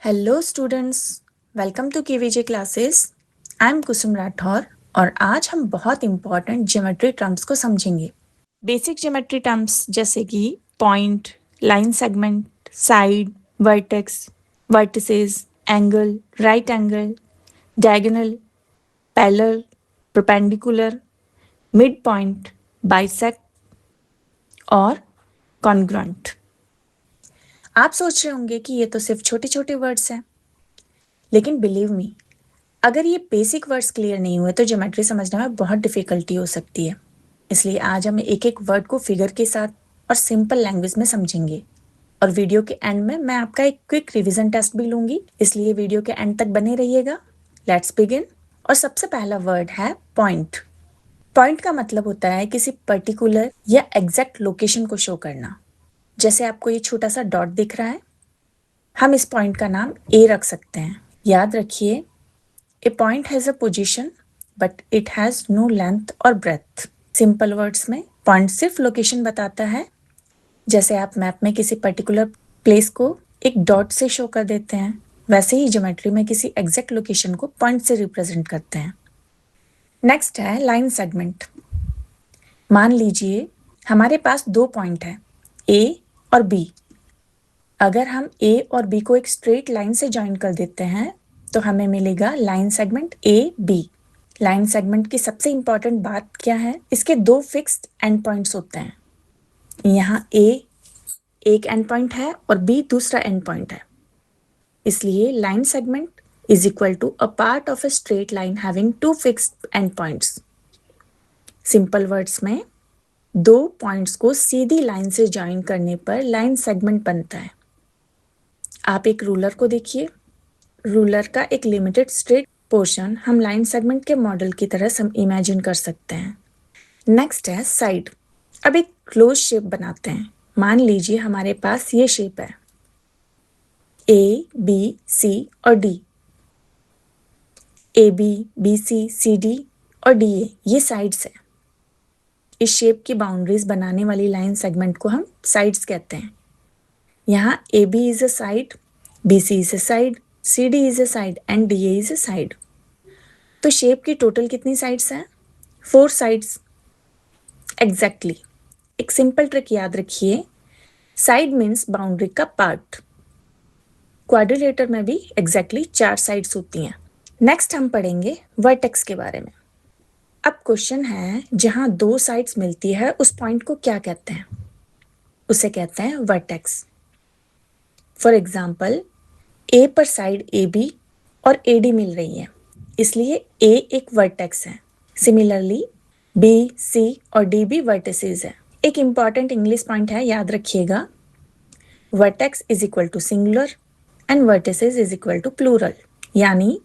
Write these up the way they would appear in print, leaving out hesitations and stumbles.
Hello students, welcome to KVJ classes. I am Kusum Rathore और आज हम बहुत इंपॉर्टेंट ज्योमेट्री टर्म्स को समझेंगे। बेसिक ज्योमेट्री टर्म्स जैसे कि point, line segment, side, vertex, vertices, angle, right angle, diagonal, parallel, perpendicular, mid point, bisect और congruent. आप सोच रहे होंगे कि ये तो सिर्फ छोटे छोटे वर्ड्स हैं, लेकिन बिलीव मी, अगर ये बेसिक वर्ड्स क्लियर नहीं हुए तो ज्योमेट्री समझने में बहुत डिफिकल्टी हो सकती है। इसलिए आज हम एक एक वर्ड को फिगर के साथ और सिंपल लैंग्वेज में समझेंगे। और वीडियो के एंड में मैं आपका एक क्विक रिवीजन टेस्ट भी लूंगी, इसलिए वीडियो के एंड तक बने रहिएगा। Let's begin. और सबसे पहला वर्ड है पॉइंट। पॉइंट का मतलब होता है किसी पर्टिकुलर या एग्जैक्ट लोकेशन को शो करना। जैसे आपको ये छोटा सा डॉट दिख रहा है, हम इस पॉइंट का नाम ए रख सकते हैं। याद रखिए, A point has a position, but it has no length or breadth. Simple words में पॉइंट सिर्फ लोकेशन बताता है। जैसे आप मैप में किसी पर्टिकुलर प्लेस को एक डॉट से शो कर देते हैं, वैसे ही ज्योमेट्री में किसी एग्जैक्ट लोकेशन को पॉइंट से रिप्रेजेंट करते हैं। नेक्स्ट है लाइन सेगमेंट। मान लीजिए हमारे पास दो पॉइंट है, ए और बी। अगर हम ए और बी को एक स्ट्रेट लाइन से ज्वाइन कर देते हैं तो हमें मिलेगा line segment A B. Line segment की सबसे इंपॉर्टेंट बात क्या है, इसके दो फिक्स्ड एंड पॉइंट्स होते हैं। यहाँ ए एक एंड पॉइंट है और बी दूसरा एंड पॉइंट है, इसलिए line segment is equal to a part of a straight line having two fixed end points. Simple words में दो पॉइंट्स को सीधी लाइन से ज्वाइन करने पर लाइन सेगमेंट बनता है। आप एक रूलर को देखिए, रूलर का एक लिमिटेड स्ट्रेट पोर्शन हम लाइन सेगमेंट के मॉडल की तरह इमेजिन कर सकते हैं। नेक्स्ट है साइड। अब एक क्लोज शेप बनाते हैं। मान लीजिए हमारे पास ये शेप है, ए बी सी और D. A B B C C D और डी ए ये साइड्स है। इस शेप की बाउंड्रीज बनाने वाली लाइन सेगमेंट को हम साइड्स कहते हैं। यहाँ A B is a side, B C is a side, C D is a side and D A is a side. तो शेप की टोटल कितनी साइड्स हैं? 4 साइड्स। एग्जैक्टली। एक सिंपल ट्रिक याद रखिए, साइड मीन्स बाउंड्री का part. Quadrilateral में भी एग्जैक्टली 4 साइड्स होती हैं। नेक्स्ट हम पढ़ेंगे वर्टेक्स के बारे में। अब क्वेश्चन है, जहां दो साइड्स मिलती है उस पॉइंट को क्या कहते हैं? उसे कहते हैं वर्टेक्स। फॉर एग्जाम्पल, ए पर साइड ए बी और ए डी मिल रही है, इसलिए ए एक वर्टेक्स है। सिमिलरली बी सी और डी भी वर्टिसेस है। एक इंपॉर्टेंट इंग्लिश पॉइंट है, याद रखिएगा, vertex is equal to singular and vertices is equal to plural. यानी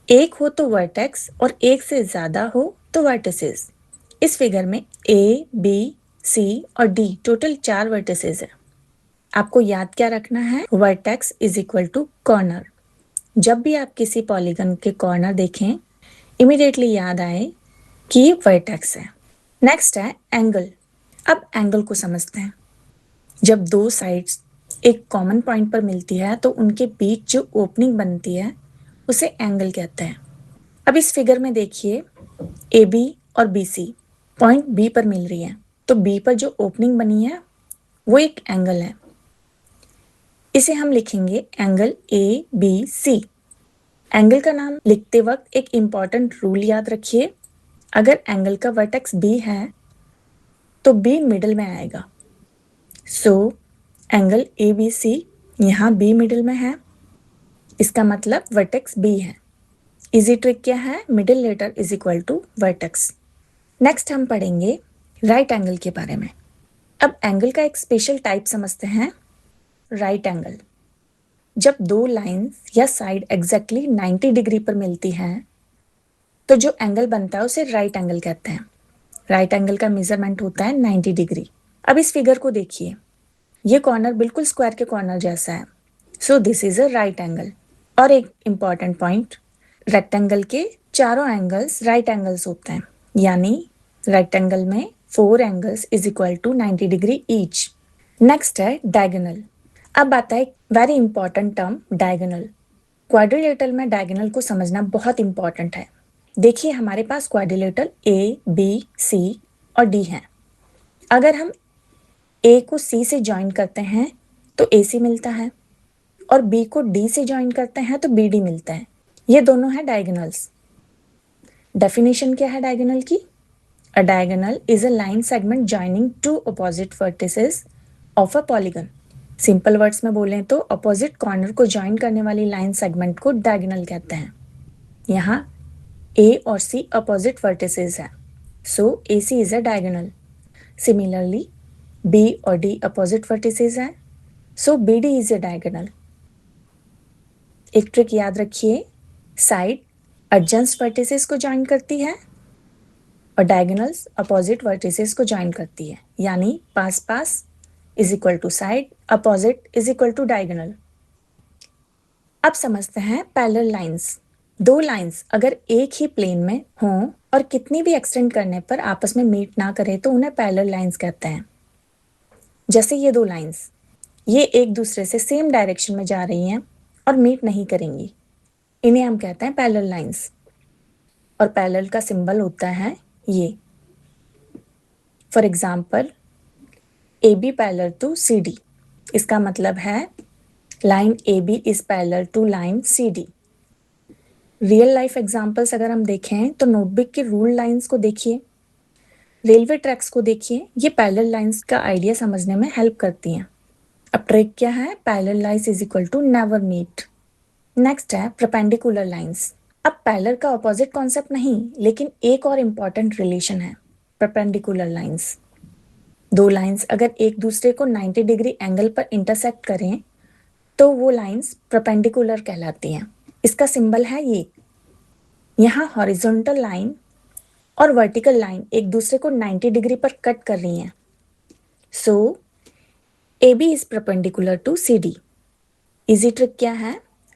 एक हो तो वर्टेक्स और एक से ज्यादा हो तो वर्टिसेस। इस फिगर में ए बी सी और डी टोटल 4 वर्टिसेस है। आपको याद क्या रखना है? Vertex is equal to corner. जब भी आप किसी पॉलीगन के कॉर्नर देखें, इमीडिएटली याद आए कि ये वर्टेक्स है। नेक्स्ट है एंगल। अब एंगल को समझते हैं। जब दो साइड्स एक कॉमन पॉइंट पर मिलती है तो उनके बीच जो ओपनिंग बनती है उसे एंगल कहते हैं। अब इस फिगर में देखिए, ए बी और बी सी पॉइंट बी पर मिल रही है, तो बी पर जो ओपनिंग बनी है वो एक एंगल है। इसे हम लिखेंगे angle A B C. Angle का नाम लिखते वक्त एक इंपॉर्टेंट रूल याद रखिए, अगर एंगल का वर्टेक्स बी है तो बी मिडिल में आएगा। सो एंगल ए बी सी, यहाँ बी मिडिल में है, इसका मतलब वर्टेक्स बी है। इजी ट्रिक क्या है? Middle letter is equal to vertex. Next हम पढ़ेंगे राइट एंगल के बारे में। अब एंगल का एक स्पेशल टाइप समझते हैं, राइट एंगल। जब दो लाइंस या साइड एग्जैक्टली 90 डिग्री पर मिलती हैं तो जो एंगल बनता है उसे राइट एंगल कहते हैं। राइट एंगल का मेजरमेंट होता है 90 डिग्री। अब इस फिगर को देखिए, ये कॉर्नर बिल्कुल स्क्वायर के कॉर्नर जैसा है, so this is a right angle. और एक इंपॉर्टेंट पॉइंट, रेक्टेंगल के चारों एंगल्स राइट एंगल्स होते हैं, यानी रेक्टेंगल में 4 angles is equal to 90 degree each. Next है डायगोनल। अब आता है very important term diagonal. Quadrilateral में डायगोनल को समझना बहुत इंपॉर्टेंट है। देखिए हमारे पास क्वाड्रिलेटरल ए बी सी और डी है। अगर हम ए को सी से ज्वाइन करते हैं तो ए सी मिलता है और बी को डी से ज्वाइन करते हैं तो बी डी मिलता है। ये दोनों है डायगोनल्स। डेफिनेशन क्या है डायगोनल की? अ diagonal is a line segment joining two opposite vertices of a polygon. Simple words में बोलें तो अपोजिट कॉर्नर को ज्वाइन करने वाली लाइन सेगमेंट को डायगोनल कहते हैं। यहाँ ए और सी अपोजिट वर्टिसेस है, so A C is a diagonal. Similarly B और डी अपोजिट वर्टिसेस है, so B D is a diagonal. एक ट्रिक याद रखिए, साइड एडजेंस्ट वर्टिसेस को ज्वाइन करती है और डायगोनल्स अपोजिट वर्टिसेस को ज्वाइन करती है, यानी पास पास is equal to side, opposite is equal to diagonal. अब समझते हैं पैरेलल लाइंस। दो लाइंस अगर एक ही प्लेन में हों और कितनी भी एक्सटेंड करने पर आपस में मीट ना करें तो उन्हें पैरेलल लाइंस कहते हैं। जैसे ये दो लाइंस, ये एक दूसरे से सेम डायरेक्शन में जा रही हैं और मीट नहीं करेंगी, इन्हें हम कहते हैं पैरेलल लाइंस। और पैरेलल का सिंबल होता है ये। For example A B parallel to C D, इसका मतलब है line A B is parallel to line C D. Real life examples अगर हम देखें तो नोटबुक के रूल लाइंस को देखिए, रेलवे ट्रैक्स को देखिए, ये पैरेलल लाइंस का आइडिया समझने में हेल्प करती हैं। अब ट्रिक क्या है? Parallel lines is equal to never meet. Next है परपेंडिकुलर लाइंस। अब पैरेलल का ऑपोजिट कॉन्सेप्ट नहीं, लेकिन एक और इम्पॉर्टेंट रिलेशन है परपेंडिकुलर लाइंस। दो लाइंस अगर एक दूसरे को 90 डिग्री एंगल पर इंटरसेक्ट करें तो वो लाइंस परपेंडिकुलर कहलाती हैं। इसका सिंबल है ये। यहाँ हॉरिजॉन्टल लाइन और वर्टिकल लाइन एक दूसरे को 90 डिग्री पर कट कर रही हैं, so A B is perpendicular to C D. Easy trick क्या है?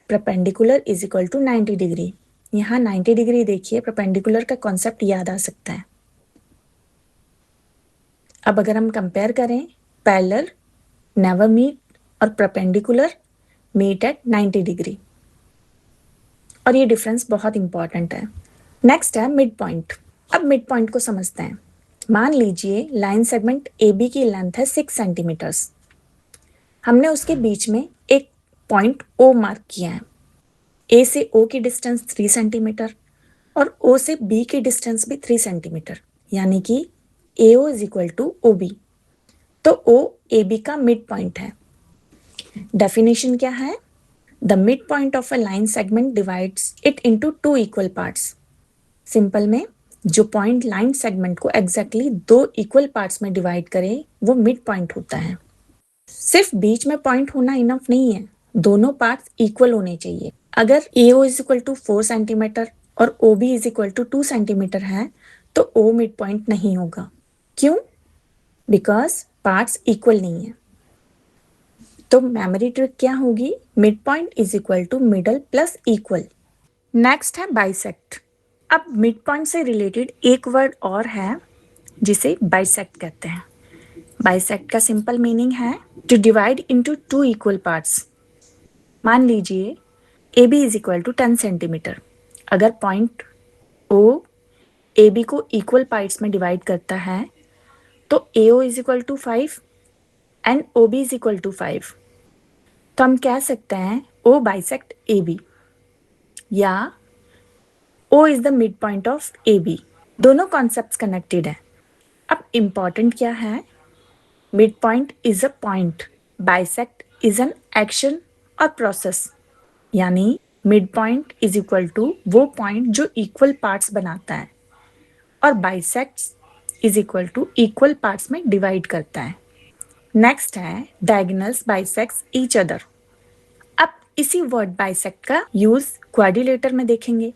Perpendicular is equal to 90 degree. यहाँ 90 डिग्री देखिए, परपेंडिकुलर का कॉन्सेप्ट याद आ सकता है। अब अगर हम कंपेयर करें, पैरेलल नेवर मीट और परपेंडिकुलर मीट एट 90 डिग्री, और ये डिफरेंस बहुत इंपॉर्टेंट है। नेक्स्ट है मिड पॉइंट। अब मिड पॉइंट को समझते हैं। मान लीजिए लाइन सेगमेंट ए बी की लेंथ है 6 सेंटीमीटर्स। हमने उसके बीच में एक पॉइंट ओ मार्क किया है। ए से ओ की डिस्टेंस 3 सेंटीमीटर और ओ से बी की डिस्टेंस भी 3 सेंटीमीटर, यानी कि A O is equal to O B. तो ओ ए बी का मिड पॉइंट है। डेफिनेशन क्या है? The mid point of a line segment divides it into two equal parts. Simple में जो पॉइंट लाइन सेगमेंट को एग्जैक्टली दो equal parts में डिवाइड करे वो मिड पॉइंट होता है। सिर्फ बीच में पॉइंट होना इनफ नहीं है, दोनों पार्ट्स इक्वल होने चाहिए। अगर A O is equal to 4 centimetre और O B is equal to 2 centimetre है तो ओ मिड पॉइंट नहीं होगा। क्यों? बिकॉज पार्ट्स इक्वल नहीं है। तो मेमोरी ट्रिक क्या होगी? Mid point is equal to middle plus equal. Next है बाइसेक्ट। अब मिड पॉइंट से रिलेटेड एक वर्ड और है जिसे बाइसेक्ट कहते हैं। बाइसेक्ट का सिंपल मीनिंग है to divide into two equal parts. मान लीजिए A B is equal to 10 centimetre. अगर पॉइंट ओ ए बी को इक्वल पार्ट्स में डिवाइड करता है तो A O is equal to 5 and O B is equal to 5। तो हम कह सकते हैं ओ बाइसेक्ट ए बी या O is the mid point of A B. दोनों कॉन्सेप्ट्स कनेक्टेड है। अब इम्पॉर्टेंट क्या है? Mid point is a point, bisect is an action और प्रोसेस। यानी mid point is equal to वो पॉइंट जो इक्वल पार्ट्स बनाता है और bisects is equal to equal parts में डिवाइड करता है। नेक्स्ट है डायगोनल्स बाइसेक्ट्स ईच अदर। अब इसी वर्ड बाइसेक्ट का यूज क्वाड्रिलेटर में देखेंगे।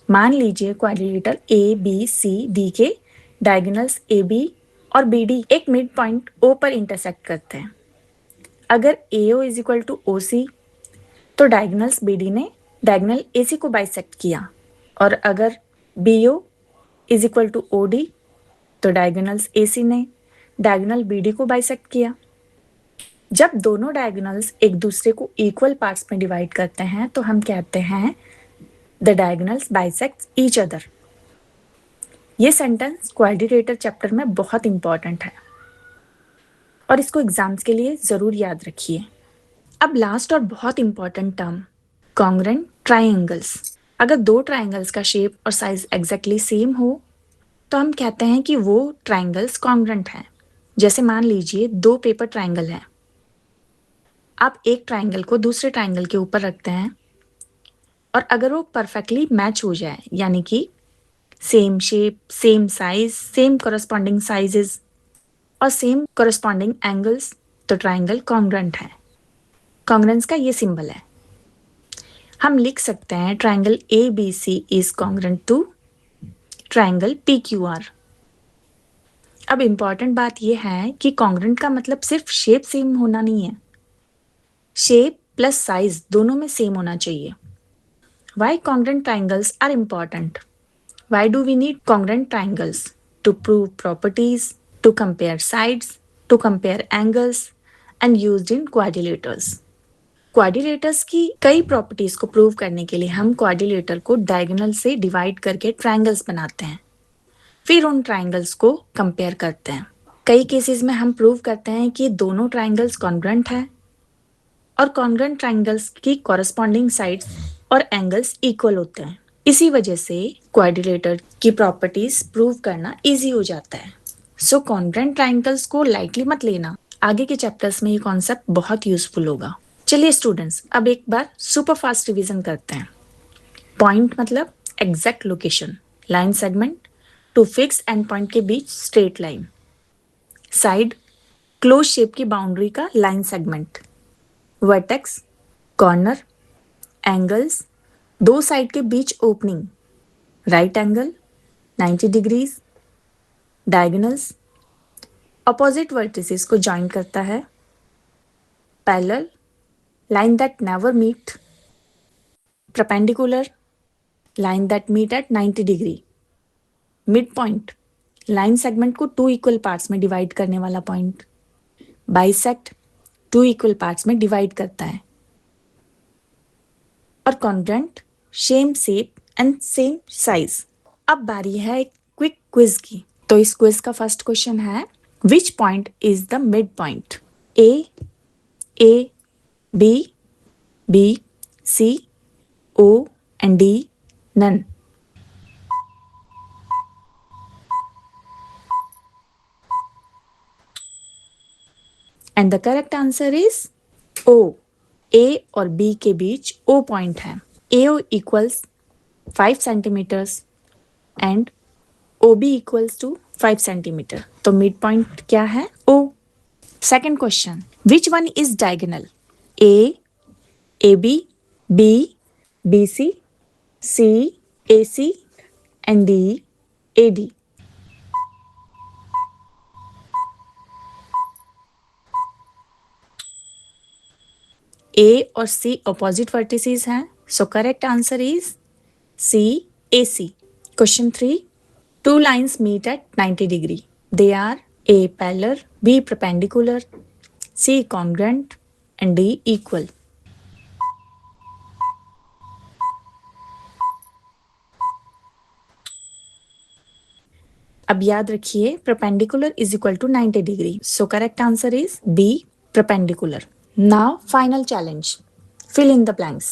मान लीजिए quadrilateral A B C D के डायगोनल्स ए बी और बी डी एक मिड पॉइंट ओ पर इंटरसेक्ट करते हैं। अगर A O is equal to O C तो डायगोनल्स बी डी ने डायगोनल ए सी को बाइसेक्ट किया, और अगर B O is equal to O D तो डायगोनल्स ए सी ने डायगोनल बी डी को बाइसेक्ट किया। जब दोनों डायगोनल्स एक दूसरे को इक्वल पार्ट्स में डिवाइड करते हैं तो हम कहते हैं the diagonals bisect each other. ये सेंटेंस क्वाड्रिलेटरल चैप्टर में बहुत इंपॉर्टेंट है और इसको एग्जाम्स के लिए जरूर याद रखिए। अब लास्ट और बहुत इंपॉर्टेंट टर्म, कॉन्ग्रुएंट ट्राइंगल्स। अगर दो ट्राइंगल्स का शेप और साइज एग्जैक्टली सेम हो तो हम कहते हैं कि वो ट्राइंगल्स कॉन्ग्रुएंट हैं। जैसे मान लीजिए दो पेपर ट्राइंगल हैं, आप एक ट्राइंगल को दूसरे ट्राइंगल के ऊपर रखते हैं और अगर वो परफेक्टली मैच हो जाए, यानी कि same shape, same size, same corresponding sizes और सेम कॉरस्पॉन्डिंग एंगल्स, तो ट्राइंगल कॉन्ग्रुएंट है। कॉन्ग्रुएंस का ये सिंबल है। हम लिख सकते हैं triangle ABC is congruent to triangle PQR। अब इंपॉर्टेंट बात यह है कि कॉन्ग्रुएंट का मतलब सिर्फ शेप सेम होना नहीं है, शेप प्लस साइज दोनों में सेम होना चाहिए। Why congruent triangles are important? Why do we need congruent triangles? To prove properties, to compare sides, to compare angles, and used in quadrilaters. Quadrilaterals की कई properties को प्रूव करने के लिए हम क्वाड्रिलेटर को डायगोनल से डिवाइड करके ट्राइंगल्स बनाते हैं, फिर उन ट्राइंगल्स को कंपेयर करते हैं। कई केसेस में हम प्रूव करते हैं कि दोनों ट्राइंगल्स कॉन्ग्रुएंट है और कॉन्ग्रुएंट ट्राइंगल्स की कॉरस्पॉन्डिंग साइड्स और एंगल्स इक्वल होते हैं। इसी वजह से क्वाड्रिलेटर की प्रॉपर्टीज प्रूव करना इजी हो जाता है। सो कॉन्ग्रुएंट ट्राइंगल्स को लाइटली मत लेना, आगे के चैप्टर्स में ये कॉन्सेप्ट बहुत यूजफुल होगा। चलिए स्टूडेंट्स, अब एक बार सुपर फास्ट रिवीजन करते हैं। पॉइंट मतलब exact location, line segment two fix end point के बीच straight line, side close shape की बाउंड्री का line segment, vertex corner, angles दो साइड के बीच opening, right angle 90 degrees, diagonals opposite vertices को ज्वाइन करता है, parallel line that never meet, perpendicular line that meet at 90 degree, midpoint line segment को two equal parts में divide करने वाला point, bisect two equal parts में divide करता है, और congruent same shape and same size. अब बारी है एक क्विक क्विज की। तो इस क्विज का फर्स्ट क्वेश्चन है, which point is the mid point? A, B, B, C, O, and D, none. And the correct answer is O. A और B के बीच O पॉइंट है। AO equals 5 centimeters and OB equals to 5 centimeter. तो mid point क्या है? O. Second question, which one is diagonal? A, AB, B, BC, C, AC, and D, AD. A और C opposite vertices हैं, so correct answer is C, AC. Question 3, two lines meet at 90 degree. They are A parallel, B perpendicular, C congruent, and D equal. अब याद रखिए perpendicular is equal to 90 degree. So correct answer is B perpendicular. Now final challenge. Fill in the blanks.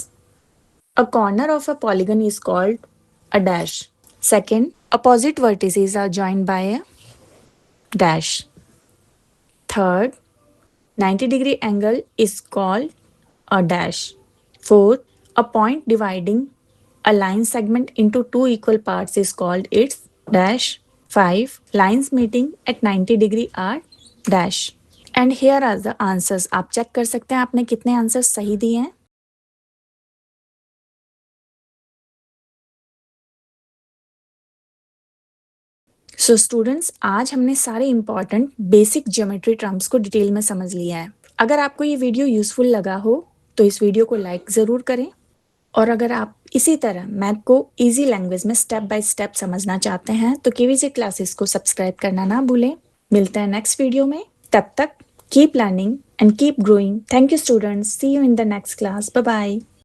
A corner of a polygon is called a dash. Second, opposite vertices are joined by a dash. Third, 90 degree angle is called a dash. Fourth, a point dividing a line segment into two equal parts is called its dash. 5 lines meeting at 90 degree are dash. And here are the answers. आप check कर सकते हैं आपने कितने answers सही दिए हैं। So students, आज हमने सारे इंपॉर्टेंट बेसिक ज्योमेट्री टर्म्स को डिटेल में समझ लिया है। अगर आपको ये वीडियो यूजफुल लगा हो तो इस वीडियो को लाइक ज़रूर करें, और अगर आप इसी तरह मैथ को इजी लैंग्वेज में स्टेप बाय स्टेप समझना चाहते हैं तो केवीजे क्लासेस को सब्सक्राइब करना ना भूलें। मिलते हैं नेक्स्ट वीडियो में, तब तक keep learning, and keep growing. Thank you, students. See you in the next class. Bye bye.